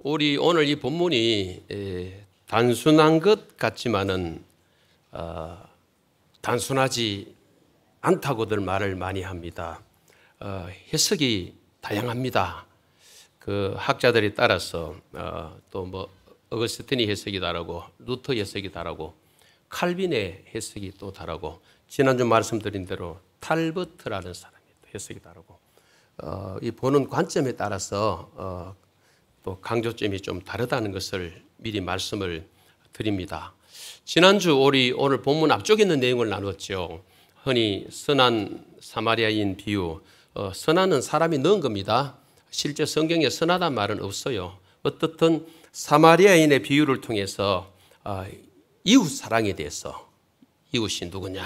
우리 오늘 이 본문이 단순한 것 같지만은 단순하지 않다고들 말을 많이 합니다. 해석이 다양합니다. 그 학자들이 따라서 또 뭐 어거스틴이 해석이 다르고 루터 해석이 다르고 칼빈의 해석이 또 다르고 지난주 말씀드린 대로 탈버트라는 사람이 또 해석이 다르고 이 보는 관점에 따라서 또 강조점이 좀 다르다는 것을 미리 말씀을 드립니다. 지난주 우리 오늘 본문 앞쪽에 있는 내용을 나눴죠. 흔히 선한 사마리아인 비유, 선한은 사람이 넣은 겁니다. 실제 성경에 선하다는 말은 없어요. 어떻든 사마리아인의 비유를 통해서 이웃 사랑에 대해서 이웃이 누구냐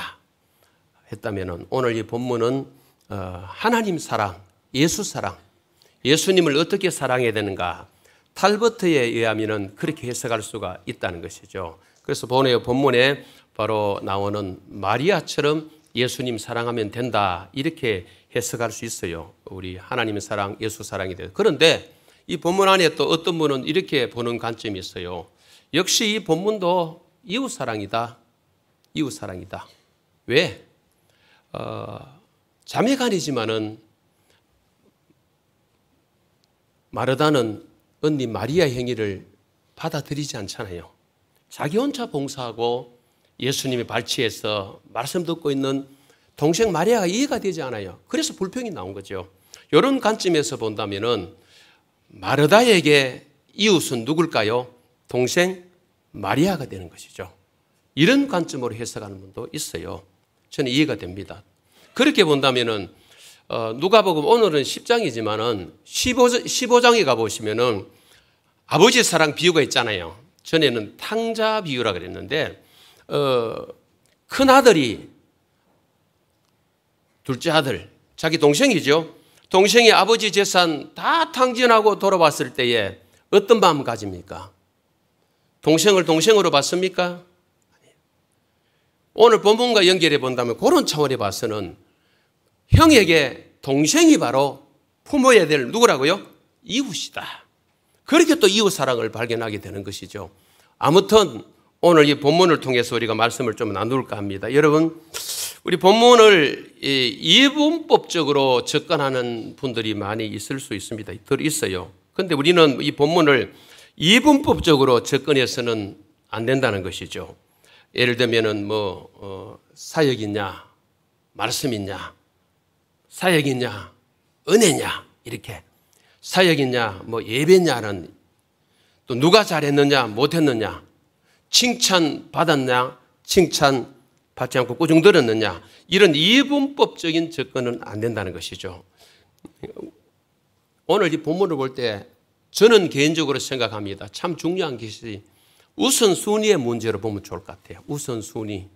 했다면 오늘 이 본문은 하나님 사랑, 예수 사랑, 예수님을 어떻게 사랑해야 되는가 탈버트에 의하면 그렇게 해석할 수가 있다는 것이죠. 그래서 본문에 바로 나오는 마리아처럼 예수님 사랑하면 된다 이렇게 해석할 수 있어요. 우리 하나님의 사랑, 예수 사랑에 대해서. 그런데 이 본문 안에 또 어떤 분은 이렇게 보는 관점이 있어요. 역시 이 본문도 이웃 사랑이다. 이웃 사랑이다. 왜? 자매간이지만은 마르다는 언니 마리아 행위를 받아들이지 않잖아요. 자기 혼자 봉사하고 예수님의 발치에서 말씀 듣고 있는 동생 마리아가 이해가 되지 않아요. 그래서 불평이 나온 거죠. 이런 관점에서 본다면은 마르다에게 이웃은 누굴까요? 동생 마리아가 되는 것이죠. 이런 관점으로 해석하는 분도 있어요. 저는 이해가 됩니다. 그렇게 본다면은 누가복음 오늘은 10장이지만은 15장에 가보시면은 아버지 사랑 비유가 있잖아요. 전에는 탕자 비유라 그랬는데 큰 아들이 둘째 아들 자기 동생이죠. 동생이 아버지 재산 다 탕진하고 돌아왔을 때에 어떤 마음을 가집니까? 동생을 동생으로 봤습니까? 오늘 본문과 연결해 본다면 그런 차원에 봐서는 형에게 동생이 바로 품어야 될 누구라고요? 이웃이다. 그렇게 또 이웃 사랑을 발견하게 되는 것이죠. 아무튼 오늘 이 본문을 통해서 우리가 말씀을 좀 나눌까 합니다. 여러분, 우리 본문을 이분법적으로 접근하는 분들이 많이 있을 수 있습니다. 있어요. 그런데 우리는 이 본문을 이분법적으로 접근해서는 안 된다는 것이죠. 예를 들면은 사역 있냐, 말씀 있냐, 사역 있냐, 은혜냐 이렇게 사역 있냐, 예배냐는 또 누가 잘했느냐, 못했느냐, 칭찬 받았냐, 칭찬 받지 않고 꾸중 들었느냐 이런 이분법적인 접근은 안 된다는 것이죠. 오늘 이 본문을 볼 때 저는 개인적으로 생각합니다. 참 중요한 것이 우선순위의 문제로 보면 좋을 것 같아요. 우선순위.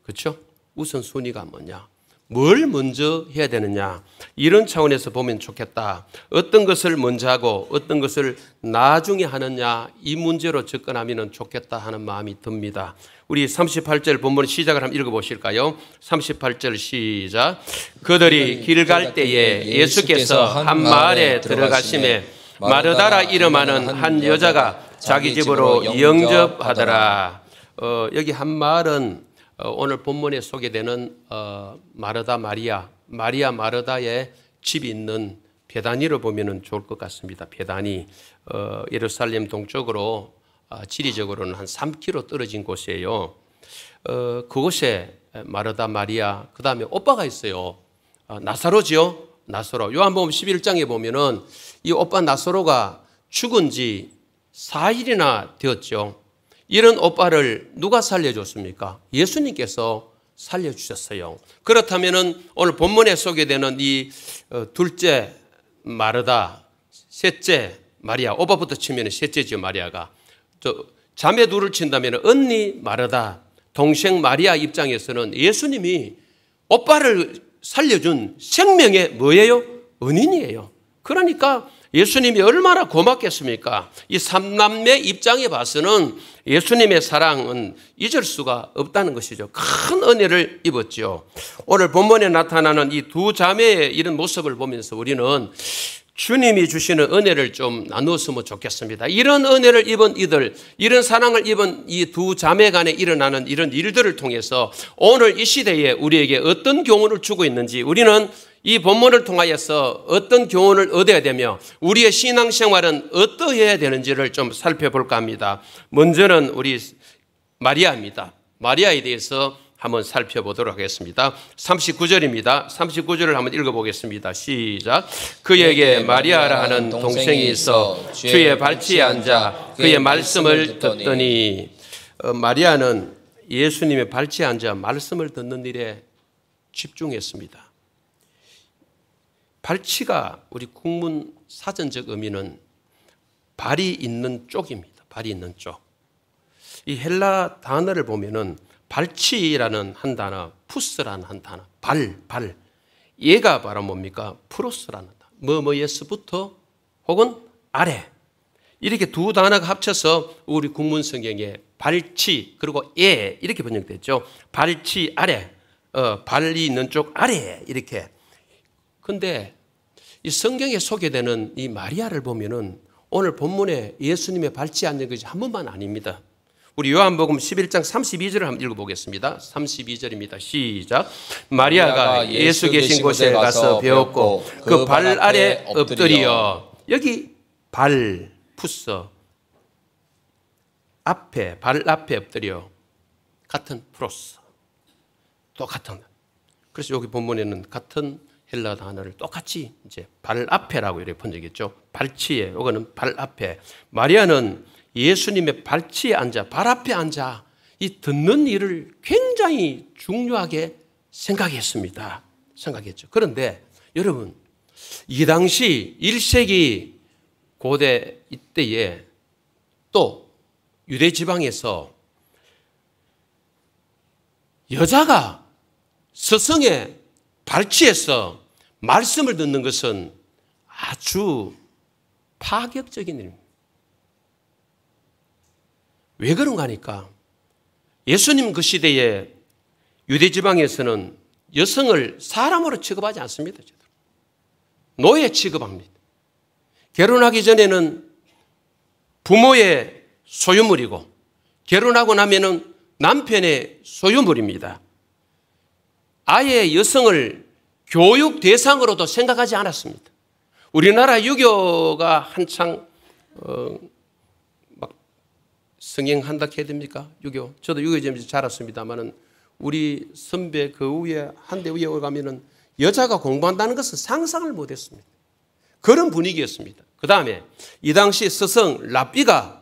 그렇죠? 우선순위가 뭐냐. 뭘 먼저 해야 되느냐. 이런 차원에서 보면 좋겠다. 어떤 것을 먼저 하고 어떤 것을 나중에 하느냐. 이 문제로 접근하면 좋겠다 하는 마음이 듭니다. 우리 38절 본문 시작을 한번 읽어보실까요? 38절 시작. 그들이 길 갈 때에 예수께서 한 마을에 들어가심에 마르다라 이름하는 한 여자가 자기 집으로 영접하더라. 여기 한 마을은 오늘 본문에 소개되는 마르다 마리아 마르다의 집이 있는 베다니로 보면 좋을 것 같습니다. 베다니 예루살렘 동쪽으로 지리적으로는 한 3km 떨어진 곳이에요. 그곳에 마르다 마리아 그 다음에 오빠가 있어요. 나사로죠. 나사로. 요한복음 11장에 보면은 이 오빠 나사로가 죽은 지 4일이나 되었죠. 이런 오빠를 누가 살려줬습니까? 예수님께서 살려주셨어요. 그렇다면은 오늘 본문에 소개되는 이 둘째 마르다, 셋째 마리아, 오빠부터 치면 셋째죠 마리아가. 자매 둘을 친다면 언니 마르다, 동생 마리아 입장에서는 예수님이 오빠를 살려준 생명의 뭐예요? 은인이에요. 그러니까 예수님이 얼마나 고맙겠습니까? 이 삼남매 입장에 봐서는 예수님의 사랑은 잊을 수가 없다는 것이죠. 큰 은혜를 입었죠. 오늘 본문에 나타나는 이 두 자매의 이런 모습을 보면서 우리는 주님이 주시는 은혜를 좀 나누었으면 좋겠습니다. 이런 은혜를 입은 이들, 이런 사랑을 입은 이 두 자매 간에 일어나는 이런 일들을 통해서 오늘 이 시대에 우리에게 어떤 교훈을 주고 있는지, 우리는 이 본문을 통하여서 어떤 교훈을 얻어야 되며 우리의 신앙생활은 어떠해야 되는지를 좀 살펴볼까 합니다. 먼저는 우리 마리아입니다. 마리아에 대해서 한번 살펴보도록 하겠습니다. 39절입니다. 39절을 한번 읽어보겠습니다. 시작. 그에게 마리아라 하는 동생이 있어 주의 발치에 앉아 그의 말씀을 듣더니, 마리아는 예수님의 발치에 앉아 말씀을 듣는 일에 집중했습니다. 발치가 우리 국문 사전적 의미는 발이 있는 쪽입니다. 발이 있는 쪽. 이 헬라 단어를 보면은 발치라는 한 단어, 푸스라는 한 단어, 발. 얘가 바로 뭡니까? 프로스라는 단어. 뭐예스부터 혹은 아래. 이렇게 두 단어가 합쳐서 우리 국문 성경에 발치 그리고 예 이렇게 번역됐죠. 발치 아래, 발이 있는 쪽 아래 이렇게. 근데 이 성경에 소개되는 이 마리아를 보면은 오늘 본문에 예수님의 발치에 앉은 것이 한 번만 아닙니다. 우리 요한복음 11장 32절을 한번 읽어보겠습니다. 32절입니다. 시작. 마리아가 예수 계신 곳에 가서 배웠고 그 발 아래 엎드려. 여기 발, 푸서, 앞에, 발 앞에 엎드려. 같은 프로스. 똑같은. 그래서 여기 본문에는 같은 헬라 단어를 똑같이 이제 발 앞에라고 이렇게 번역했죠. 발치에, 이거는 발 앞에. 마리아는 예수님의 발치에 앉아, 발 앞에 앉아 이 듣는 일을 굉장히 중요하게 생각했습니다. 생각했죠. 그런데 여러분, 이 당시 1세기 고대 이때에 또 유대 지방에서 여자가 스승의 발치에서 말씀을 듣는 것은 아주 파격적인 일입니다. 왜 그런가 하니까 예수님 그 시대에 유대 지방에서는 여성을 사람으로 취급하지 않습니다. 노예 취급합니다. 결혼하기 전에는 부모의 소유물이고 결혼하고 나면은 남편의 소유물입니다. 아예 여성을 교육 대상으로도 생각하지 않았습니다. 우리나라 유교가 한창 성행한다 해야 됩니까? 유교. 저도 유교점에서 자랐습니다만은 우리 선배 그 위에 한대 위에 가면은 여자가 공부한다는 것은 상상을 못했습니다. 그런 분위기였습니다. 그 다음에 이 당시 스승 랍비가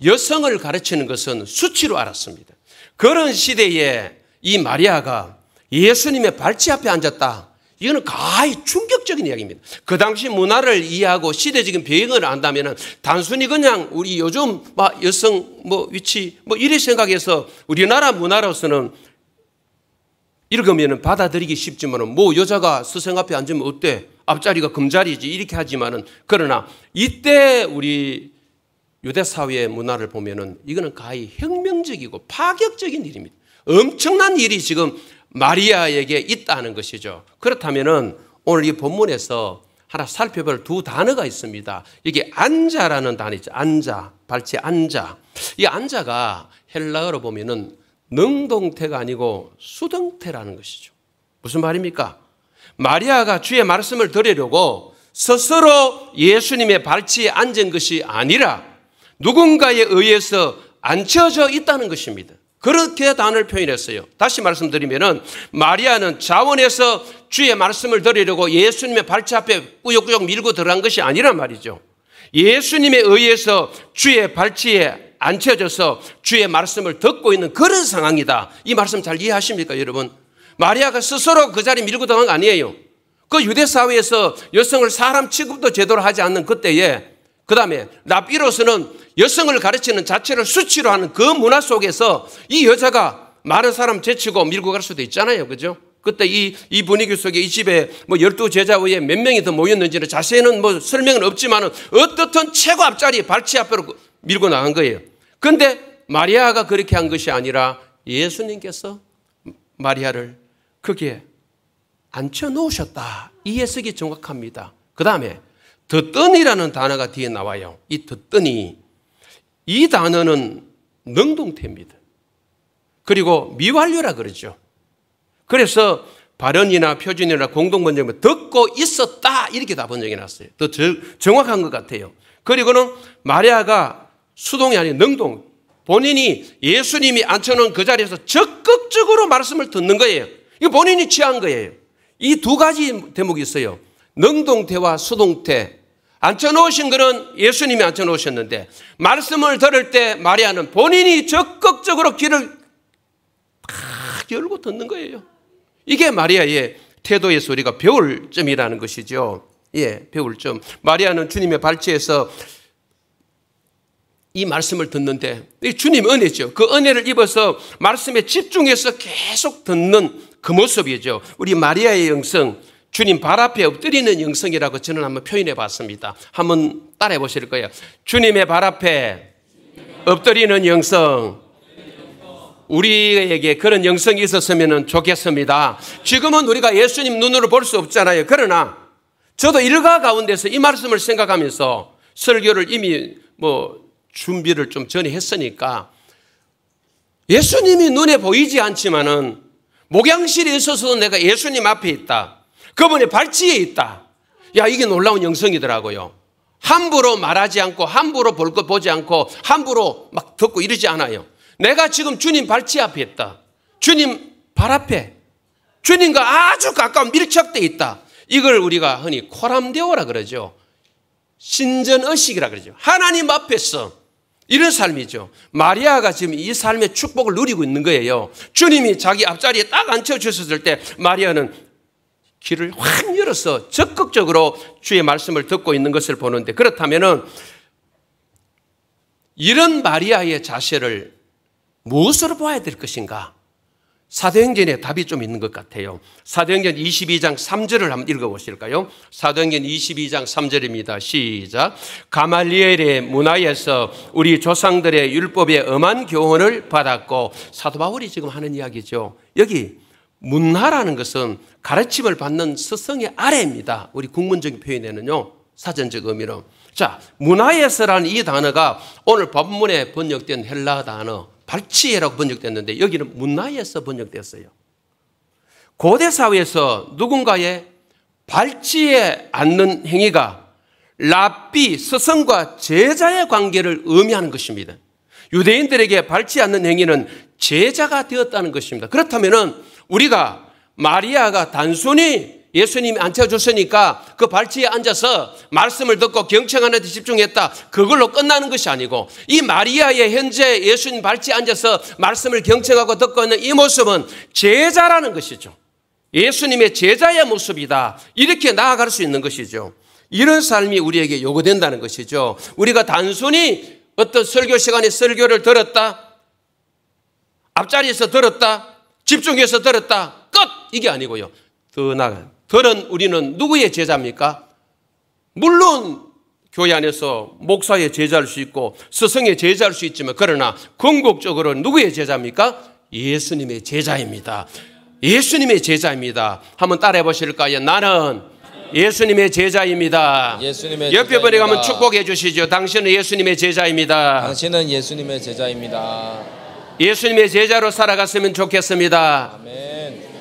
여성을 가르치는 것은 수치로 알았습니다. 그런 시대에 이 마리아가 예수님의 발치 앞에 앉았다. 이거는 가히 충격적인 이야기입니다. 그 당시 문화를 이해하고 시대적인 배경을 안다면 단순히 그냥 우리 요즘 여성 위치 이래 생각해서 우리나라 문화로서는 읽으면 받아들이기 쉽지만 여자가 스승 앞에 앉으면 어때? 앞자리가 금자리지 이렇게 하지만은 그러나 이때 우리 유대 사회의 문화를 보면은 이거는 가히 혁명적이고 파격적인 일입니다. 엄청난 일이 지금 마리아에게 있다는 것이죠. 그렇다면은 오늘 이 본문에서 하나 살펴볼 두 단어가 있습니다. 이게 앉아라는 단어죠. 앉아, 발치 앉아. 이 앉아가 헬라어로 보면은 능동태가 아니고 수동태라는 것이죠. 무슨 말입니까? 마리아가 주의 말씀을 들으려고 스스로 예수님의 발치에 앉은 것이 아니라 누군가에 의해서 앉혀져 있다는 것입니다. 그렇게 단어를 표현했어요. 다시 말씀드리면은 마리아는 자원해서 주의 말씀을 들으려고 예수님의 발치 앞에 꾸역꾸역 밀고 들어간 것이 아니란 말이죠. 예수님에 의해서 주의 발치에 앉혀져서 주의 말씀을 듣고 있는 그런 상황이다. 이 말씀 잘 이해하십니까, 여러분? 마리아가 스스로 그 자리에 밀고 들어간 거 아니에요. 그 유대 사회에서 여성을 사람 취급도 제대로 하지 않는 그때에 그 다음에 랍비로서는 여성을 가르치는 자체를 수치로 하는 그 문화 속에서 이 여자가 많은 사람 제치고 밀고 갈 수도 있잖아요. 그죠? 그때 이 분위기 속에 이 집에 12제자 외에 몇 명이 더 모였는지는 자세히는 설명은 없지만은 어떻든 최고 앞자리 발치 앞으로 밀고 나간 거예요. 근데 마리아가 그렇게 한 것이 아니라 예수님께서 마리아를 거기에 앉혀 놓으셨다. 이 해석이 정확합니다. 그 다음에 듣더니라는 단어가 뒤에 나와요. 이 듣더니, 이 단어는 능동태입니다. 그리고 미완료라 그러죠. 그래서 발언이나 표준이나 공동번역은 듣고 있었다 이렇게 다 번역해 놨어요. 더 정확한 것 같아요. 그리고는 마리아가 수동이 아닌 능동, 본인이 예수님이 앉혀놓은 그 자리에서 적극적으로 말씀을 듣는 거예요. 이거 본인이 취한 거예요. 이 두 가지 대목이 있어요. 능동태와 수동태. 앉혀놓으신 거는 예수님이 앉혀놓으셨는데 말씀을 들을 때 마리아는 본인이 적극적으로 귀를 팍 열고 듣는 거예요. 이게 마리아의 태도에서 우리가 배울 점이라는 것이죠. 예, 배울 점. 마리아는 주님의 발치에서 이 말씀을 듣는데 주님 은혜죠. 그 은혜를 입어서 말씀에 집중해서 계속 듣는 그 모습이죠. 우리 마리아의 영성, 주님 발 앞에 엎드리는 영성이라고 저는 한번 표현해 봤습니다. 한번 따라해 보실 거예요. 주님의 발 앞에 엎드리는 영성. 우리에게 그런 영성이 있었으면 좋겠습니다. 지금은 우리가 예수님 눈으로 볼 수 없잖아요. 그러나 저도 일가 가운데서 이 말씀을 생각하면서 설교를 이미 준비를 좀 전에 했으니까 예수님이 눈에 보이지 않지만은 목양실에 있어서도 내가 예수님 앞에 있다. 그분의 발치에 있다. 야, 이게 놀라운 영성이더라고요. 함부로 말하지 않고 함부로 볼 것 보지 않고 함부로 막 듣고 이러지 않아요. 내가 지금 주님 발치 앞에 있다. 주님 발 앞에 주님과 아주 가까운 밀착되어 있다. 이걸 우리가 흔히 코람데오라 그러죠. 신전의식이라 그러죠. 하나님 앞에서 이런 삶이죠. 마리아가 지금 이 삶의 축복을 누리고 있는 거예요. 주님이 자기 앞자리에 딱 앉혀주셨을 때 마리아는 귀를 확 열어서 적극적으로 주의 말씀을 듣고 있는 것을 보는데, 그렇다면 이런 마리아의 자세를 무엇으로 봐야 될 것인가? 사도행전에 답이 좀 있는 것 같아요. 사도행전 22장 3절을 한번 읽어보실까요? 사도행전 22장 3절입니다. 시작. 가말리엘의 문화에서 우리 조상들의 율법의 엄한 교훈을 받았고, 사도 바울이 지금 하는 이야기죠. 여기 문화라는 것은 가르침을 받는 스승의 아래입니다. 우리 국문적인 표현에는요, 사전적 의미로. 자, 문화에서라는 이 단어가 오늘 본문에 번역된 헬라 단어 발치에라고 번역됐는데 여기는 문화에서 번역됐어요. 고대 사회에서 누군가의 발치에 앉는 행위가 랍비, 스승과 제자의 관계를 의미하는 것입니다. 유대인들에게 발치에 앉는 행위는 제자가 되었다는 것입니다. 그렇다면 우리가 마리아가 단순히 예수님이 앉혀줬으니까 그 발치에 앉아서 말씀을 듣고 경청하는 데 집중했다, 그걸로 끝나는 것이 아니고, 이 마리아의 현재 예수님 발치에 앉아서 말씀을 경청하고 듣고 있는 이 모습은 제자라는 것이죠. 예수님의 제자의 모습이다. 이렇게 나아갈 수 있는 것이죠. 이런 삶이 우리에게 요구된다는 것이죠. 우리가 단순히 어떤 설교 시간에 설교를 들었다, 앞자리에서 들었다, 집중해서 들었다, 끝! 이게 아니고요. 더 나아가. 들은 우리는 누구의 제자입니까? 물론 교회 안에서 목사의 제자일 수 있고 스승의 제자일 수 있지만, 그러나 궁극적으로 누구의 제자입니까? 예수님의 제자입니다. 예수님의 제자입니다. 한번 따라해 보실까요? 나는 예수님의 제자입니다. 예수님의 옆에 분에게 제자입니다. 한번 축복해 주시죠. 당신은 예수님의 제자입니다. 당신은 예수님의 제자입니다. 예수님의 제자로 살아갔으면 좋겠습니다. 아멘.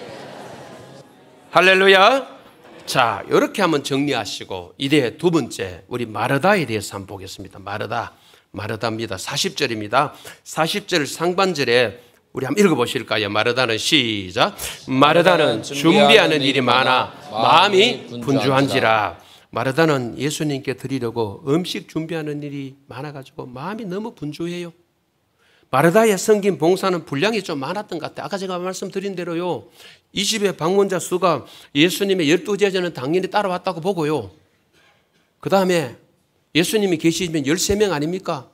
할렐루야. 자, 이렇게 한번 정리하시고 이제 두 번째 우리 마르다에 대해서 한번 보겠습니다. 마르다입니다. 40절입니다. 40절 상반절에 우리 한번 읽어보실까요? 마르다는 시작. 마르다는 준비하는 일이 많아 마음이 분주한지라. 마르다는 예수님께 드리려고 음식 준비하는 일이 많아가지고 마음이 너무 분주해요. 마르다의 섬긴 봉사는 분량이 좀 많았던 것 같아요. 아까 제가 말씀드린 대로요, 이 집의 방문자 수가 예수님의 12제자는 당연히 따라왔다고 보고요, 그 다음에 예수님이 계시면 13명 아닙니까?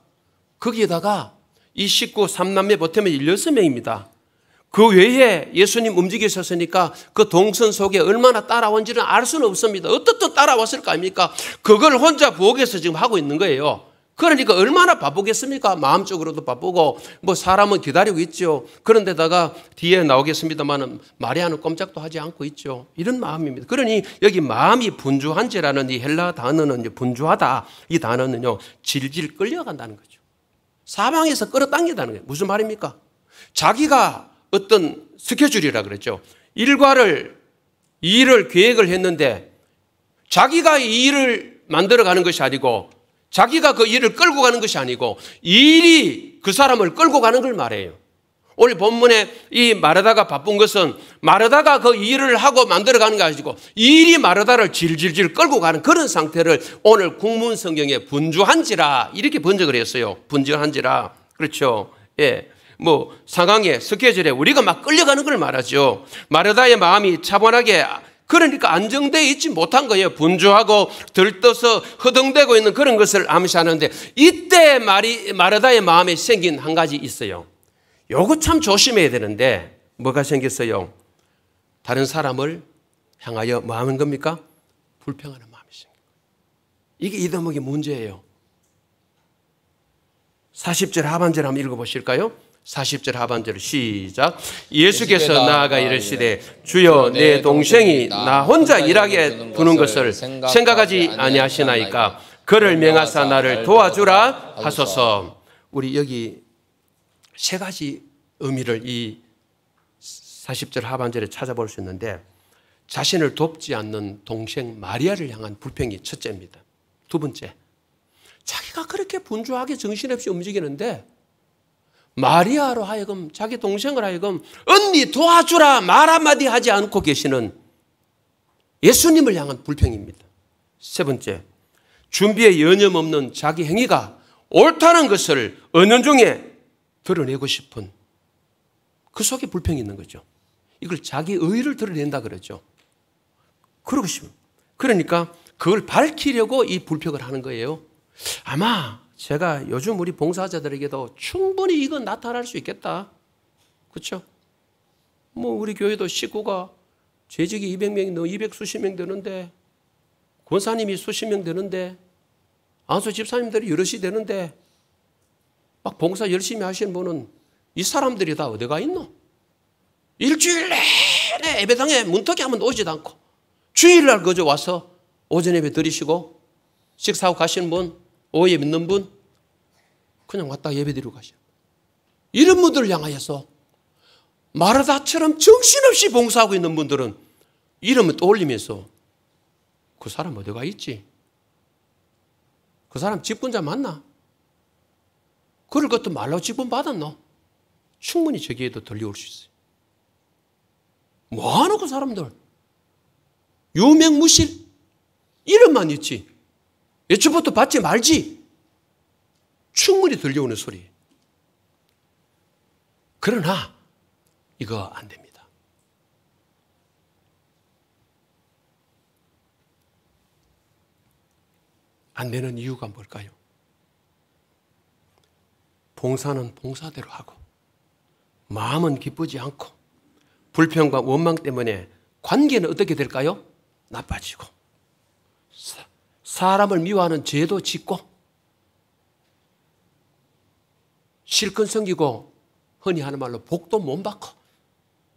거기에다가 이 식구 3남매 보태면 16명입니다. 그 외에 예수님 움직이셨으니까 그 동선 속에 얼마나 따라온지는 알 수는 없습니다. 어떻든 따라왔을 거 아닙니까? 그걸 혼자 부엌에서 지금 하고 있는 거예요. 그러니까 얼마나 바쁘겠습니까? 마음적으로도 바쁘고 뭐 사람은 기다리고 있죠. 그런데다가 뒤에 나오겠습니다만 마리아는 꼼짝도 하지 않고 있죠. 이런 마음입니다. 그러니 여기 마음이 분주한지라는 이 헬라 단어는 이제 분주하다. 이 단어는요 질질 끌려간다는 거죠. 사방에서 끌어당긴다는 거예요. 무슨 말입니까? 자기가 어떤 스케줄이라 그랬죠. 일을 계획을 했는데 자기가 이 일을 만들어가는 것이 아니고 자기가 그 일을 끌고 가는 것이 아니고 일이 그 사람을 끌고 가는 걸 말해요. 오늘 본문에 이 마르다가 바쁜 것은 마르다가 그 일을 하고 만들어가는 게 아니고 일이 마르다를 질질질 끌고 가는 그런 상태를 오늘 국문 성경에 분주한지라 이렇게 번역을 했어요. 분주한지라. 그렇죠. 예. 뭐 상황에 스케줄에 우리가 막 끌려가는 걸 말하죠. 마르다의 마음이 차분하게 그러니까 안정되어 있지 못한 거예요. 분주하고 들떠서 허둥대고 있는 그런 것을 암시하는데 이때 마르다의 마음에 생긴 한 가지 있어요. 요거 참 조심해야 되는데 뭐가 생겼어요? 다른 사람을 향하여 뭐 하는 겁니까? 불평하는 마음이 생긴 거예요. 이게 이 대목의 문제예요. 40절 하반절 한번 읽어보실까요? 40절 하반절 시작. 예수께서 나아가 이르시되 주여 내 동생이 나 혼자 일하게 두는 것을 생각하지 아니하시나이까 그를 명하사 나를 도와주라 하소서. 우리 여기 세 가지 의미를 이 40절 하반절에 찾아볼 수 있는데 자신을 돕지 않는 동생 마리아를 향한 불평이 첫째입니다. 두 번째, 자기가 그렇게 분주하게 정신없이 움직이는데 마리아로 하여금 자기 동생을 하여금 언니 도와주라 말 한마디 하지 않고 계시는 예수님을 향한 불평입니다. 세 번째, 준비에 여념없는 자기 행위가 옳다는 것을 은연중에 드러내고 싶은 그 속에 불평이 있는 거죠. 이걸 자기 의의를 드러낸다 그러죠. 그러고 싶은. 그러니까 그걸 밝히려고 이 불평을 하는 거예요. 아마 제가 요즘 우리 봉사자들에게도 충분히 이건 나타날 수 있겠다. 그렇죠? 뭐 우리 교회도 식구가 재직이 200명이 넘어 200수십 명 되는데 권사님이 수십 명 되는데 안수 집사님들이 여럿이 되는데 막 봉사 열심히 하시는 분은 이 사람들이 다 어디가 있노? 일주일 내내 예배당에 문턱에 한번 오지도 않고 주일날 그저 와서 오전 예배 드리시고 식사하고 가시는 분, 오후에 믿는 분 그냥 왔다 예배 드리고 가셔. 이런 분들을 향하여서 마르다처럼 정신없이 봉사하고 있는 분들은 이름을 떠올리면서 그 사람 어디가 있지? 그 사람 직분자 맞나? 그럴 것도 말로 직분 받았노? 충분히 저기에도 들려올 수 있어요. 뭐하노 그 사람들? 유명무실? 이름만 있지. 예초부터 받지 말지. 충분히 들려오는 소리. 그러나 이거 안 됩니다. 안 되는 이유가 뭘까요? 봉사는 봉사대로 하고 마음은 기쁘지 않고 불평과 원망 때문에 관계는 어떻게 될까요? 나빠지고 사람을 미워하는 죄도 짓고 실컷 섬기고 흔히 하는 말로 복도 못 받고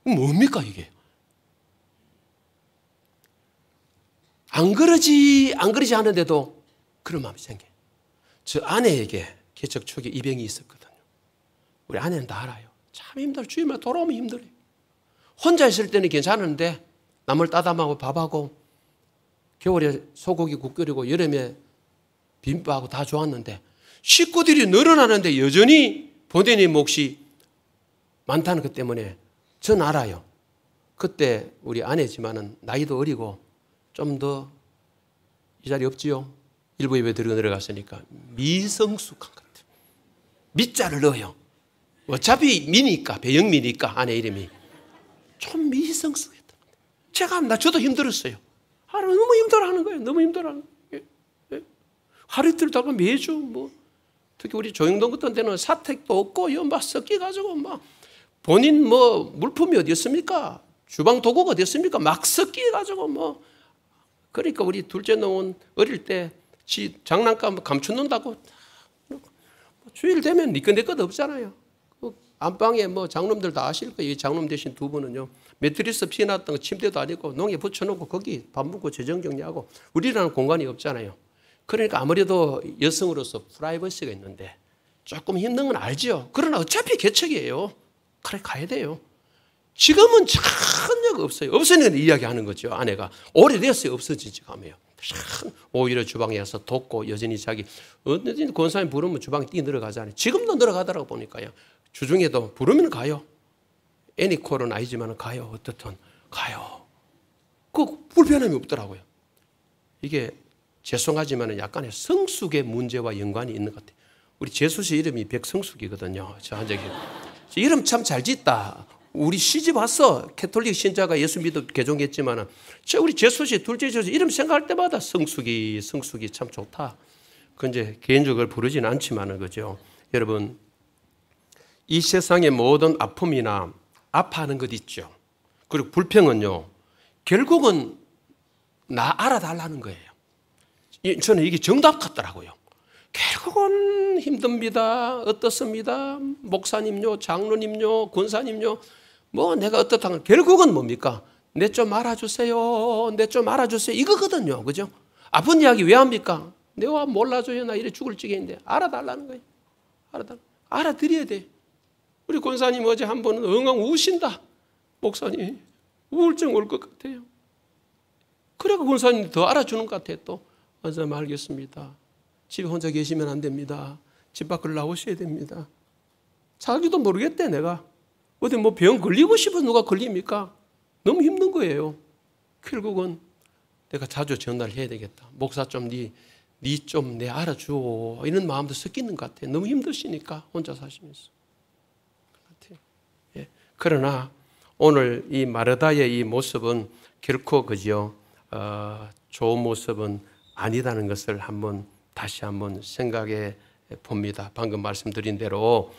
뭡니까 이게? 안 그러지 하는데도 그런 마음이 생겨요. 저 아내에게 개척 초기에 입양이 있었거든요. 우리 아내는 다 알아요. 참 힘들어. 주일마다 돌아오면 힘들어요. 혼자 있을 때는 괜찮은데 남을 따담하고 밥하고 겨울에 소고기 국 끓이고 여름에 비빔밥하고 다 좋았는데 식구들이 늘어나는데 여전히 본인의 몫이 많다는 것 때문에 전 알아요. 그때 우리 아내지만은 나이도 어리고 좀 더 이 자리 없지요. 일부 예배 들고 내려갔으니까 미성숙한 것 같아요. 미자를 넣어요. 어차피 미니까 배영미니까 아내 이름이 좀 미성숙했던 것 같아요. 저도 힘들었어요. 너무 힘들어하는 거예요. 너무 힘들어하는 거예요. 예? 하루 이틀 다가 매주 뭐 특히 우리 조영동 같은 데는 사택도 없고 연막 섞여가지고 막 본인 뭐 물품이 어디 있습니까? 주방 도구가 어디 있습니까? 막 섞여가지고 뭐 그러니까 우리 둘째 놈은 어릴 때 지 장난감 감춰놓는다고 주일 되면 니꺼 내 것 없잖아요. 안방에 뭐 장놈들 다 아실 거예요. 이 장놈 대신 두 분은요. 매트리스 피해놨던 거 침대도 아니고 농에 붙여놓고 거기 밥 먹고 재정정리하고 우리라는 공간이 없잖아요. 그러니까 아무래도 여성으로서 프라이버시가 있는데 조금 힘든 건 알죠. 그러나 어차피 개척이에요. 그래 가야 돼요. 지금은 전혀 없어요. 없으니까 이야기하는 거죠. 아내가 오래됐어요. 없어지지 가면요. 오히려 주방에 와서 돕고 여전히 자기 언제든지 권사님 부르면 주방에 뛰어 들어가잖아요. 지금도 들어가더라고 보니까요. 주중에도 부르면 가요. 애니콜은 아니지만 가요. 어떻든 가요. 그 불편함이 없더라고요. 이게 죄송하지만 약간의 성숙의 문제와 연관이 있는 것 같아요. 우리 재수 씨 이름이 백성숙이거든요. 저 한 적이 이름 참 잘 짓다. 우리 시집 와서 캐톨릭 신자가 예수 믿어 개종했지만 우리 재수 씨 둘째 재수 이름 생각할 때마다 성숙이 참 좋다. 그 이제 개인적으로 부르지는 않지만은 그죠. 여러분 이 세상의 모든 아픔이나 아파하는 것 있죠. 그리고 불평은요. 결국은 나 알아달라는 거예요. 저는 이게 정답 같더라고요. 결국은 힘듭니다. 어떻습니다. 목사님요, 장로님요, 권사님요. 뭐 내가 어떻다는 결국은 뭡니까? 내 좀 알아주세요. 내 좀 알아주세요. 이거거든요. 그죠? 아픈 이야기 왜 합니까? 내가 몰라줘요. 나 이래 죽을 지경인데 알아달라는 거예요. 알아드려야 돼. 우리 권사님 어제 한 번은 엉엉 우신다. 목사님 우울증 올 것 같아요. 그래가 권사님 더 알아주는 것 같아요. 또 선생님 알겠습니다. 집에 혼자 계시면 안 됩니다. 집 밖으로 나오셔야 됩니다. 자기도 모르겠대 내가. 어디 뭐 병 걸리고 싶어서 누가 걸립니까? 너무 힘든 거예요. 결국은 내가 자주 전화를 해야 되겠다. 목사 좀 니 좀 내 알아줘. 이런 마음도 섞이는 것 같아요. 너무 힘드시니까 혼자 사시면서. 예. 그러나 오늘 이 마르다의 이 모습은 결코 그죠. 좋은 모습은 아니다는 것을 다시 한번 생각해 봅니다. 방금 말씀드린 대로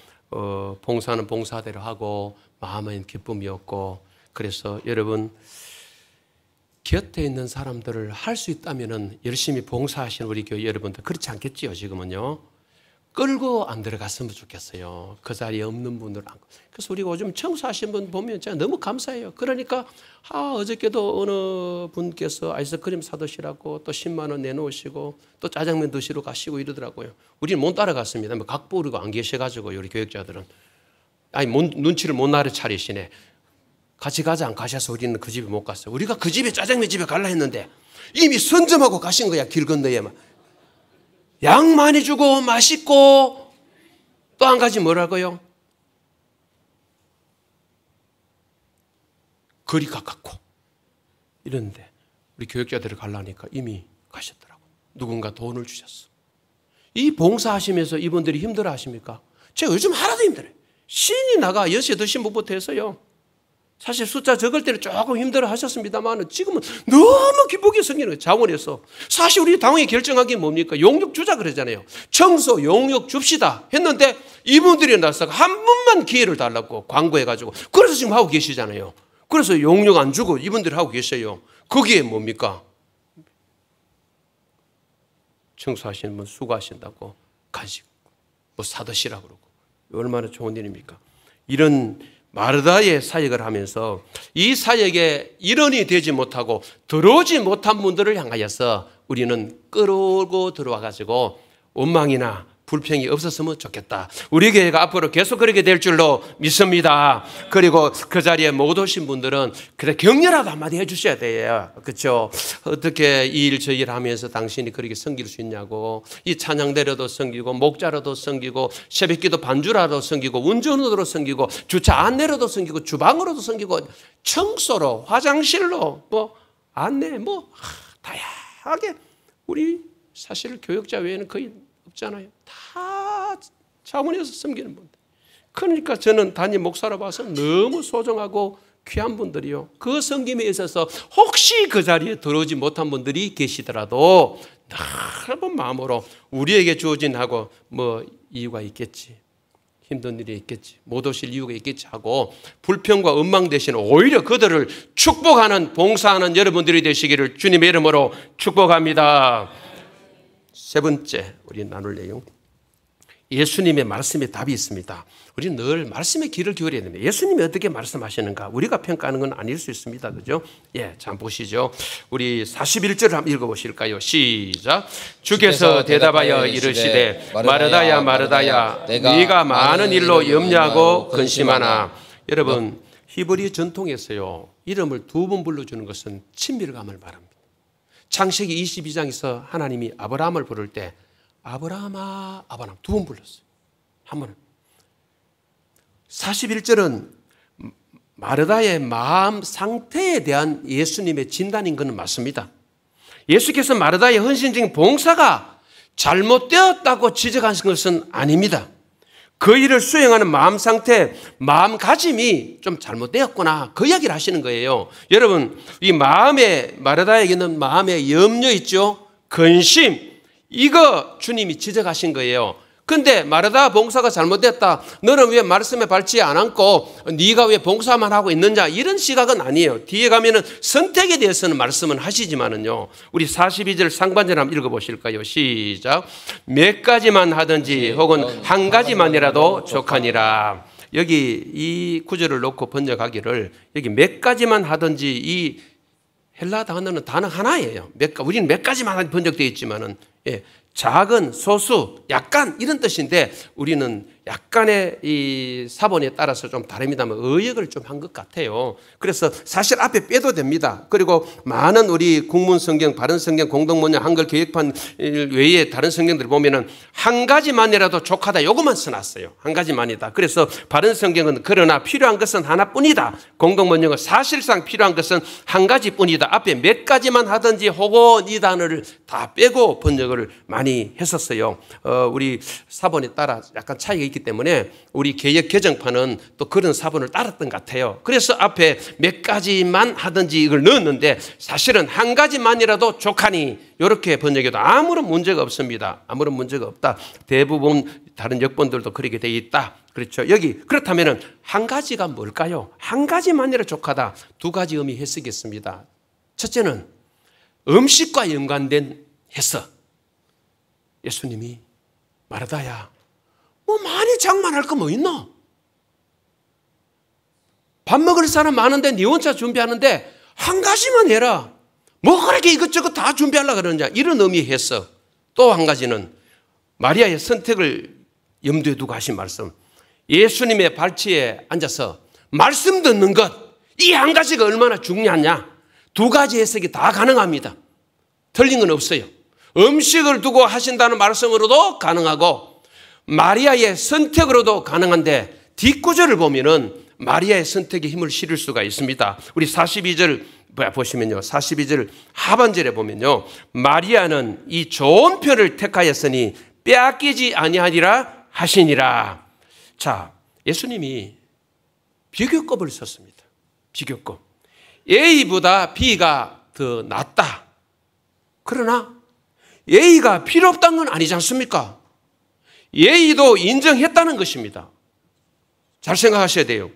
봉사는 봉사대로 하고 마음은 기쁨이 없고 그래서 여러분 곁에 있는 사람들을 할 수 있다면 열심히 봉사하시는 우리 교회 여러분들 그렇지 않겠지요 지금은요. 끌고 안 들어갔으면 좋겠어요. 그 자리에 없는 분들. 그래서 우리가 요즘 청소하신 분 보면 제가 너무 감사해요. 그러니까 어저께도 어느 분께서 아이스크림 사드시라고 또 10만 원 내놓으시고 또 짜장면 드시러 가시고 이러더라고요. 우리는 못 따라갔습니다. 각부 우리가 안 계셔가지고 우리 교육자들은 눈치를 못 나를 차리시네. 같이 가자 안 가셔서 우리는 그 집에 못 갔어요. 우리가 그 집에 짜장면 집에 갈라 했는데 이미 선점하고 가신 거야. 길 건너에만. 양 많이 주고 맛있고 또 한 가지 뭐라고요? 거리 가깝고 이런데 우리 교육자들을 가려니까 이미 가셨더라고. 누군가 돈을 주셨어. 이 봉사하시면서 이분들이 힘들어 하십니까? 제가 요즘 하나도 힘들어요. 신이 나가 10시에 드신 분부터 해서요. 사실 숫자 적을 때는 조금 힘들어 하셨습니다만 지금은 너무 기쁘게 생기는 거예요. 자원에서. 사실 우리 당원이 결정한 게 뭡니까? 용역 주자 그러잖아요. 청소 용역 줍시다 했는데 이분들이 나서 한 번만 기회를 달라고 광고해가지고 그래서 지금 하고 계시잖아요. 그래서 용역 안 주고 이분들이 하고 계셔요. 거기에 뭡니까? 청소하시는 분 수고하신다고 간식 뭐 사드시라고 그러고 얼마나 좋은 일입니까? 이런 마르다의 사역을 하면서 이 사역에 일원이 되지 못하고 들어오지 못한 분들을 향하여서 우리는 끌고 들어와 가지고 원망이나 불평이 없었으면 좋겠다. 우리 교회가 앞으로 계속 그렇게 될 줄로 믿습니다. 그리고 그 자리에 못 오신 분들은 그래 격려라도 한마디 해 주셔야 돼요. 그렇죠? 어떻게 이 일 저 일 하면서 당신이 그렇게 섬길 수 있냐고. 이 찬양대로도 섬기고 목자로도 섬기고 새벽기도 반주라도 섬기고 운전으로 섬기고 주차 안내로도 섬기고 주방으로도 섬기고 청소로 화장실로 뭐 안내 뭐 다양하게 우리 사실 교역자 외에는 거의 없잖아요. 다 자문해서 섬기는 분들. 그러니까 저는 단임 목사로 봐서 너무 소중하고 귀한 분들이요. 그 섬김에 있어서 혹시 그 자리에 들어오지 못한 분들이 계시더라도 넓은 마음으로 우리에게 주어진 하고 뭐 이유가 있겠지. 힘든 일이 있겠지. 못 오실 이유가 있겠지 하고 불평과 원망 대신 오히려 그들을 축복하는 봉사하는 여러분들이 되시기를 주님의 이름으로 축복합니다. 세 번째 우리 나눌 내용 예수님의 말씀에 답이 있습니다. 우리는 늘 말씀에 귀를 기울여야 됩니다. 예수님이 어떻게 말씀하시는가 우리가 평가하는 건 아닐 수 있습니다. 그죠? 예, 자 보시죠. 우리 41절을 한번 읽어보실까요? 시작. 주께서 대답하여 이르시되 마르다야 마르다야 네가 많은 일로 염려하고 근심하나. 여러분 히브리 전통에서요 이름을 두 번 불러주는 것은 친밀감을 말합니다. 창세기 22장에서 하나님이 아브라함을 부를 때 아브라함아 아브라함 두 번 불렀어요. 한 번은 41절은 마르다의 마음 상태에 대한 예수님의 진단인 것은 맞습니다. 예수께서 마르다의 헌신적인 봉사가 잘못되었다고 지적하신 것은 아닙니다. 그 일을 수행하는 마음 상태, 마음가짐이 좀 잘못되었구나 그 이야기를 하시는 거예요. 여러분 이 마음에 마르다에게는 마음에 염려 있죠. 근심 이거 주님이 지적하신 거예요. 근데 마르다 봉사가 잘못됐다. 너는 왜 말씀에 밟지 않고 네가 왜 봉사만 하고 있느냐 이런 시각은 아니에요. 뒤에 가면은 선택에 대해서는 말씀은 하시지만은요. 우리 42절 상반절 한번 읽어보실까요? 시작. 몇 가지만 하든지 혹은 한 가지만이라도 족하니라. 여기 이 구절을 놓고 번역하기를 여기 몇 가지만 하든지 이 헬라 단어는 단어 하나예요. 우리는 몇 가지만 번역되어 있지만은 예. 작은, 소수, 약간 이런 뜻인데 우리는 약간의 이 사본에 따라서 좀 다릅니다만 의역을 좀 한 것 같아요. 그래서 사실 앞에 빼도 됩니다. 그리고 많은 우리 국문 성경, 바른 성경, 공동번역, 한글 교역판 외에 다른 성경들 보면은 한 가지만이라도 족하다 요것만 써놨어요. 한 가지만이다. 그래서 바른 성경은 그러나 필요한 것은 하나뿐이다. 공동번역은 사실상 필요한 것은 한 가지뿐이다. 앞에 몇 가지만 하든지 혹은 이 단어를 다 빼고 번역을 많이 했었어요. 우리 사본에 따라 약간 차이가 있기 때문에 우리 개역 개정판은 또 그런 사본을 따랐던 것 같아요. 그래서 앞에 몇 가지만 하든지 이걸 넣었는데 사실은 한 가지만이라도 족하니 이렇게 번역해도 아무런 문제가 없습니다. 아무런 문제가 없다. 대부분 다른 역본들도 그렇게 돼 있다. 그렇죠. 여기 그렇다면 한 가지가 뭘까요? 한 가지만이라도 족하다. 두 가지 의미 해석했습니다. 첫째는 음식과 연관된 해석. 예수님이 마르다야 뭐 많이 장만할 거 뭐 있나? 밥 먹을 사람 많은데 네 혼자 준비하는데 한 가지만 해라. 뭐 그렇게 이것저것 다 준비하려고 그러느냐. 이런 의미에서 또 한 가지는 마리아의 선택을 염두에 두고 하신 말씀. 예수님의 발치에 앉아서 말씀 듣는 것 이 한 가지가 얼마나 중요하냐. 두 가지 해석이 다 가능합니다. 틀린 건 없어요. 음식을 두고 하신다는 말씀으로도 가능하고 마리아의 선택으로도 가능한데 뒷구절을 보면은 마리아의 선택에 힘을 실을 수가 있습니다. 우리 42절 보시면요. 42절 하반절에 보면요. 마리아는 이 좋은 편을 택하였으니 빼앗기지 아니하리라 하시니라. 자, 예수님이 비교급을 썼습니다. 비교급. A보다 B가 더 낫다. 그러나 A가 필요 없다는 건 아니지 않습니까? A도 인정했다는 것입니다. 잘 생각하셔야 돼요.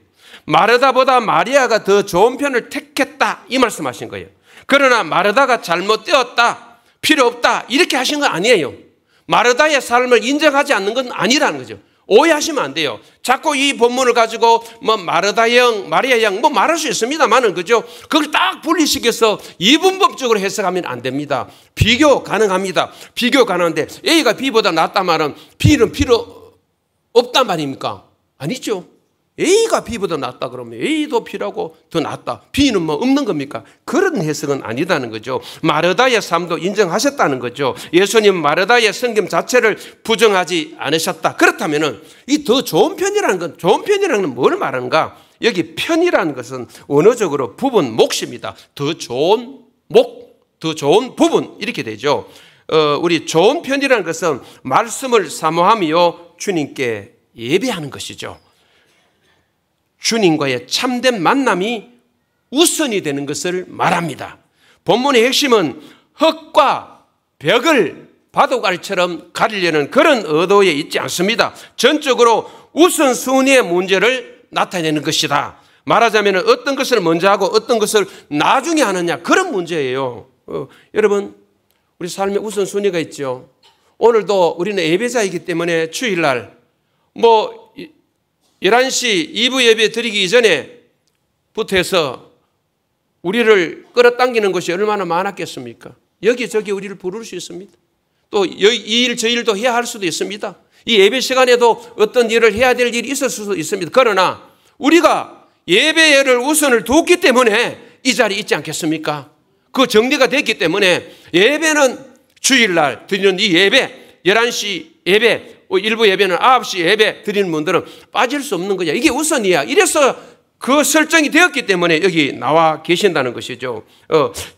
마르다보다 마리아가 더 좋은 편을 택했다 이 말씀하신 거예요. 그러나 마르다가 잘못되었다, 필요 없다 이렇게 하신 건 아니에요. 마르다의 삶을 인정하지 않는 건 아니라는 거죠. 오해하시면 안 돼요. 자꾸 이 본문을 가지고 뭐 마르다형, 마리아형 뭐 말할 수 있습니다만은 그죠? 그걸 딱 분리시켜서 이분법적으로 해석하면 안 됩니다. 비교 가능합니다. 비교 가능한데 A가 B보다 낫다 말은 B는 필요 없단 말입니까? 아니죠. A가 B보다 낫다 그러면 A도 B라고 더 낫다. B는 뭐 없는 겁니까? 그런 해석은 아니다는 거죠. 마르다의 삶도 인정하셨다는 거죠. 예수님 마르다의 섬김 자체를 부정하지 않으셨다. 그렇다면은 이 더 좋은 편이라는 건 좋은 편이라는 건 뭘 말하는가? 여기 편이라는 것은 언어적으로 부분 몫입니다. 더 좋은 목, 더 좋은 부분 이렇게 되죠. 우리 좋은 편이라는 것은 말씀을 사모하며 주님께 예배하는 것이죠. 주님과의 참된 만남이 우선이 되는 것을 말합니다. 본문의 핵심은 흙과 벽을 바둑알처럼 가리려는 그런 의도에 있지 않습니다. 전적으로 우선순위의 문제를 나타내는 것이다. 말하자면 어떤 것을 먼저 하고 어떤 것을 나중에 하느냐 그런 문제예요. 여러분 우리 삶에 우선순위가 있죠. 오늘도 우리는 예배자이기 때문에 주일날 11시 2부 예배 드리기 이전에부터 해서 우리를 끌어당기는 것이 얼마나 많았겠습니까? 여기저기 우리를 부를 수 있습니다. 또 이 일 저 일도 해야 할 수도 있습니다. 이 예배 시간에도 어떤 일을 해야 될 일이 있을 수도 있습니다. 그러나 우리가 예배를 우선을 뒀기 때문에 이 자리에 있지 않겠습니까? 그 정리가 됐기 때문에 예배는 주일날 드리는 이 예배, 11시 예배, 일부 예배는 9시 예배 드리는 분들은 빠질 수 없는 거냐. 이게 우선이야. 이래서 그 설정이 되었기 때문에 여기 나와 계신다는 것이죠.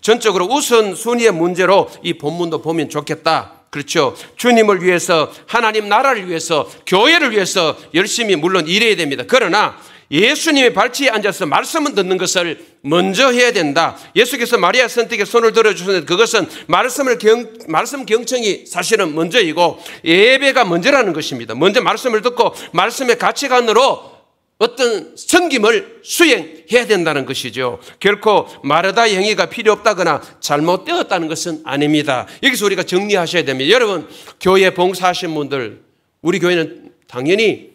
전적으로 우선순위의 문제로 이 본문도 보면 좋겠다. 그렇죠. 주님을 위해서, 하나님 나라를 위해서, 교회를 위해서 열심히 물론 일해야 됩니다. 그러나 예수님의 발치에 앉아서 말씀을 듣는 것을 먼저 해야 된다. 예수께서 마리아 선택에 손을 들어주셨는데 그것은 말씀 경청이 사실은 먼저이고 예배가 먼저라는 것입니다. 먼저 말씀을 듣고 말씀의 가치관으로 어떤 섬김을 수행해야 된다는 것이죠. 결코 마르다의 행위가 필요 없다거나 잘못되었다는 것은 아닙니다. 여기서 우리가 정리하셔야 됩니다. 여러분, 교회 봉사하신 분들, 우리 교회는 당연히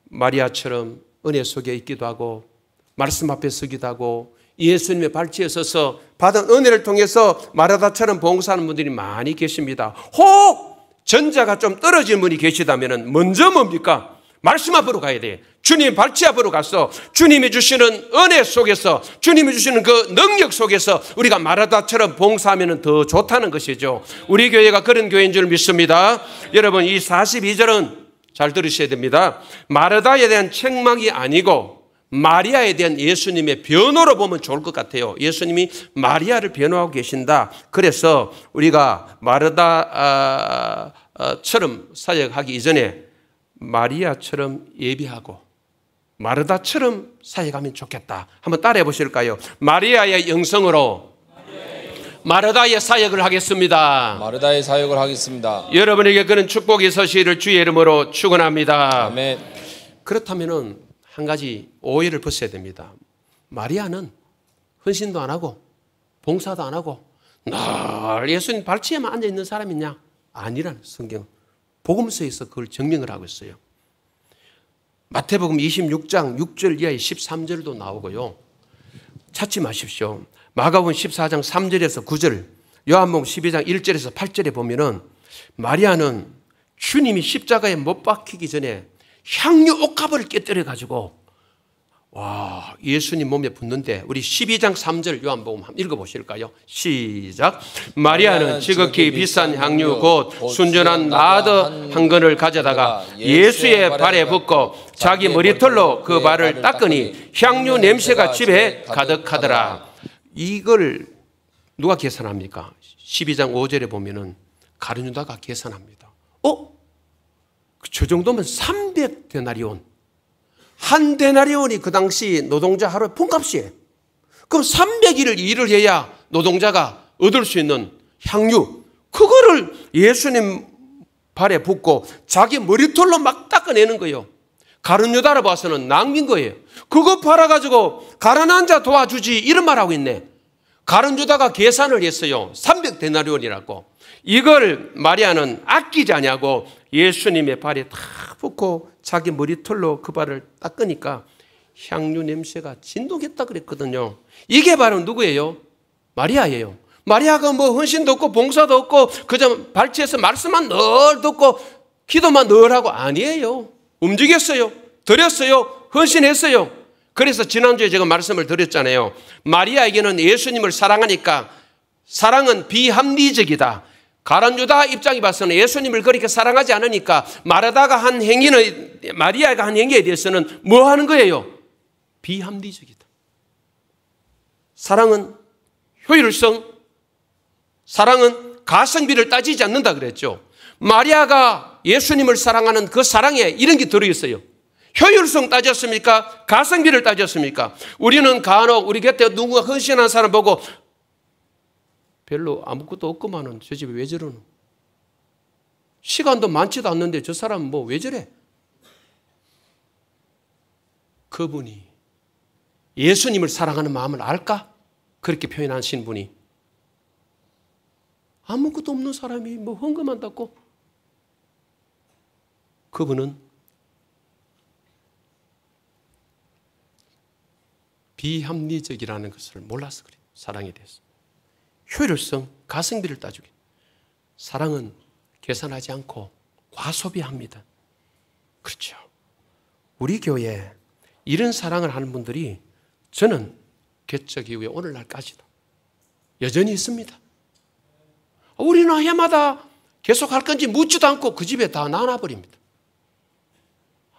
마리아처럼 은혜 속에 있기도 하고 말씀 앞에 서기도 하고 예수님의 발치에 서서 받은 은혜를 통해서 마르다처럼 봉사하는 분들이 많이 계십니다. 혹 전자가 좀 떨어진 분이 계시다면 먼저 뭡니까? 말씀 앞으로 가야 돼. 주님 발치 앞으로 가서 주님이 주시는 은혜 속에서, 주님이 주시는 그 능력 속에서 우리가 마르다처럼 봉사하면 더 좋다는 것이죠. 우리 교회가 그런 교회인 줄 믿습니다. 여러분, 이 42절은 잘 들으셔야 됩니다. 마르다에 대한 책망이 아니고 마리아에 대한 예수님의 변호로 보면 좋을 것 같아요. 예수님이 마리아를 변호하고 계신다. 그래서 우리가 마르다처럼 사역하기 이전에 마리아처럼 예비하고 마르다처럼 사역하면 좋겠다. 한번 따라해 보실까요? 마리아의 영성으로 마르다의 사역을 하겠습니다. 마르다의 사역을 하겠습니다. 여러분에게 그런 축복이 있으시기를 주의 이름으로 축원합니다. 아멘. 그렇다면은 한 가지 오해를 벗어야 됩니다. 마리아는 헌신도 안 하고 봉사도 안 하고 늘 예수님 발치에만 앉아 있는 사람이냐? 아니라는 성경 복음서에서 그걸 증명을 하고 있어요. 마태복음 26장 6절 이하의 13절도 나오고요. 찾지 마십시오. 마가복음 14장 3절에서 9절, 요한복음 12장 1절에서 8절에 보면은 마리아는 주님이 십자가에 못 박히기 전에 향유 옥합을 깨뜨려 가지고 예수님 몸에 붓는데 우리 12장 3절 요한복음 한번 읽어보실까요? 시작. 마리아는 지극히 비싼 향유 곧 순전한 나드 한 근을 가져다가 예수의 발에 붓고 자기 머리털로 그 발을 닦으니 향유 냄새가 집에 가득하더라. 이걸 누가 계산합니까? 12장 5절에 보면은 가룟유다가 계산합니다. 저 정도면 300데나리온. 한 데나리온이 그 당시 노동자 하루에 품값이에요. 그럼 300일을 일을 해야 노동자가 얻을 수 있는 향유, 그거를 예수님 발에 붓고 자기 머리털로 막 닦아내는 거예요. 가룟유다로 봐서는 낭비인 거예요. 그거 팔아가지고 가난한 자 도와주지 이런 말하고 있네. 가룟유다가 계산을 했어요. 300데나리온이라고. 이걸 마리아는 아끼지 않냐고 예수님의 발에 다 붓고 자기 머리털로 그 발을 닦으니까 향유 냄새가 진동했다 그랬거든요. 이게 바로 누구예요? 마리아예요. 마리아가 뭐 헌신도 없고 봉사도 없고 그저 발치에서 말씀만 늘 듣고 기도만 늘 하고 아니에요. 움직였어요. 드렸어요. 헌신했어요. 그래서 지난주에 제가 말씀을 드렸잖아요. 마리아에게는 예수님을 사랑하니까 사랑은 비합리적이다. 가룟유다 입장이 봐서는 예수님을 그렇게 사랑하지 않으니까 마리아가 한 행위에 대해서는 뭐 하는 거예요? 비합리적이다. 사랑은 효율성, 사랑은 가성비를 따지지 않는다 그랬죠. 마리아가 예수님을 사랑하는 그 사랑에 이런 게 들어있어요. 효율성 따졌습니까? 가성비를 따졌습니까? 우리는 간혹 우리 곁에 누군가 헌신한 사람 보고 별로 아무것도 없구만은 저 집에 왜 저러노? 시간도 많지도 않는데 저 사람은 뭐 왜 저래? 그분이 예수님을 사랑하는 마음을 알까? 그렇게 표현하신 분이 아무것도 없는 사람이 뭐 헌금한다고 그분은 비합리적이라는 것을 몰라서 그래요. 사랑에 대해서. 효율성, 가성비를 따지기. 사랑은 계산하지 않고 과소비합니다. 그렇죠. 우리 교회에 이런 사랑을 하는 분들이 저는 개척 이후에 오늘날까지도 여전히 있습니다. 우리는 해마다 계속 할 건지 묻지도 않고 그 집에 다 나눠버립니다.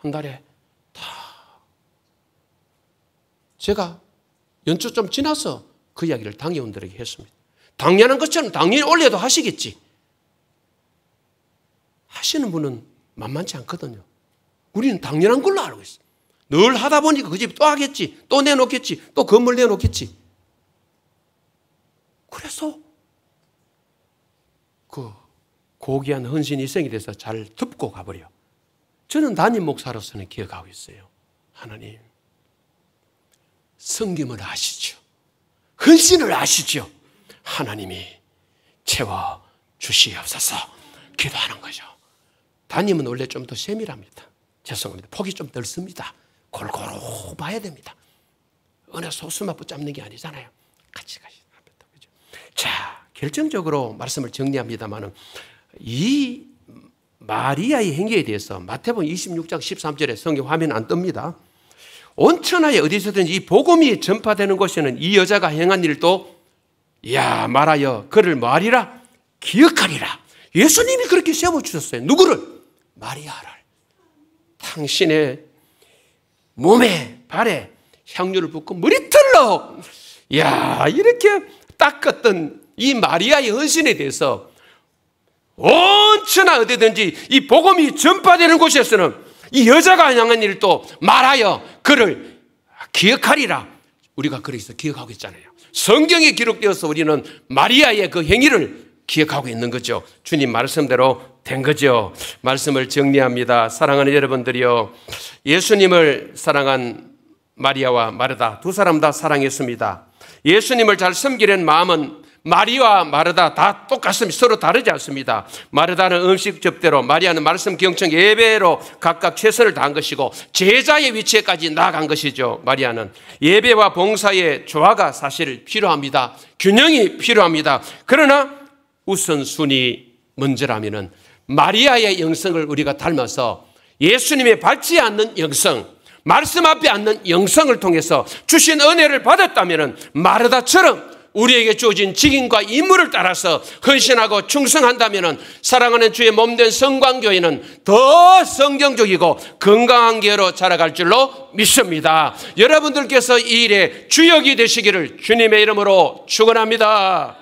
한 달에 다. 제가 연초 좀 지나서 그 이야기를 당회원들에게 했습니다. 당연한 것처럼 당연히 올려도 하시겠지. 하시는 분은 만만치 않거든요. 우리는 당연한 걸로 알고 있어요. 늘 하다 보니까 그 집이 또 하겠지, 또 내놓겠지, 또 건물 내놓겠지. 그래서 그 고귀한 헌신 희생에 대해서 잘 덮고 가버려. 저는 담임 목사로서는 기억하고 있어요. 하나님, 섬김을 아시죠. 헌신을 아시죠. 하나님이 채워 주시옵소서 기도하는 거죠. 담임은 원래 좀 더 세밀합니다. 죄송합니다. 폭이 좀 넓습니다. 골고루 봐야 됩니다. 어느 소수만 붙잡는 게 아니잖아요. 같이. 자, 결정적으로 말씀을 정리합니다만은 이 마리아의 행위에 대해서 마태복음 26장 13절에 성경 화면 안 뜹니다. 온 천하에 어디서든지 이 복음이 전파되는 곳에는 이 여자가 행한 일도 말하여 그를 뭐하리라? 기억하리라. 예수님이 그렇게 세워주셨어요. 누구를? 마리아를. 당신의 몸에 발에 향유를 붓고 머리털로 이렇게 닦았던 이 마리아의 헌신에 대해서 온 천하 어디든지 이 복음이 전파되는 곳에서는 이 여자가 향한 일도 말하여 그를 기억하리라. 우리가 그래서 기억하고 있잖아요. 성경에 기록되어서 우리는 마리아의 그 행위를 기억하고 있는 거죠. 주님 말씀대로 된 거죠. 말씀을 정리합니다. 사랑하는 여러분들이요, 예수님을 사랑한 마리아와 마르다 두 사람 다 사랑했습니다. 예수님을 잘 섬기려는 마음은 마리아와 마르다 다 똑같습니다. 서로 다르지 않습니다. 마르다는 음식 접대로, 마리아는 말씀 경청 예배로 각각 최선을 다한 것이고 제자의 위치에까지 나아간 것이죠. 마리아는 예배와 봉사의 조화가 사실 필요합니다. 균형이 필요합니다. 그러나 우선순위 먼저라면은 마리아의 영성을 우리가 닮아서 예수님의 밟지 않는 영성, 말씀 앞에 앉는 영성을 통해서 주신 은혜를 받았다면 마르다처럼 우리에게 주어진 직임과 임무를 따라서 헌신하고 충성한다면 사랑하는 주의 몸된 성광교회는 더 성경적이고 건강한 교회로 자라갈 줄로 믿습니다. 여러분들께서 이 일에 주역이 되시기를 주님의 이름으로 축원합니다.